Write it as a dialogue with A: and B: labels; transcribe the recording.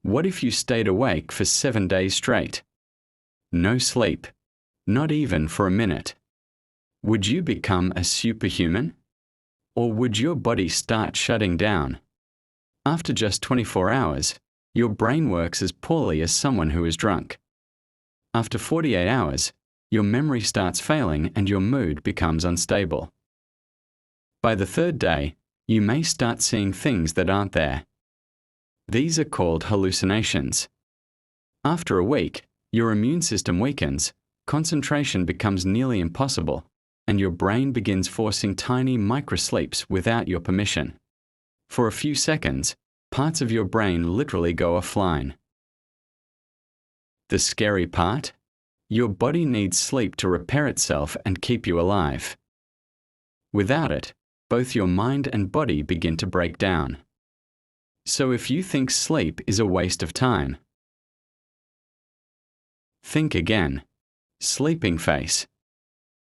A: What if you stayed awake for 7 days straight? No sleep, not even for a minute. Would you become a superhuman? Or would your body start shutting down? After just 24 hours, your brain works as poorly as someone who is drunk. After 48 hours, your memory starts failing and your mood becomes unstable. By the third day, you may start seeing things that aren't there. These are called hallucinations. After a week, your immune system weakens, concentration becomes nearly impossible, and your brain begins forcing tiny microsleeps without your permission. For a few seconds, parts of your brain literally go offline. The scary part? Your body needs sleep to repair itself and keep you alive. Without it, both your mind and body begin to break down. So if you think sleep is a waste of time, think again. Sleeping face.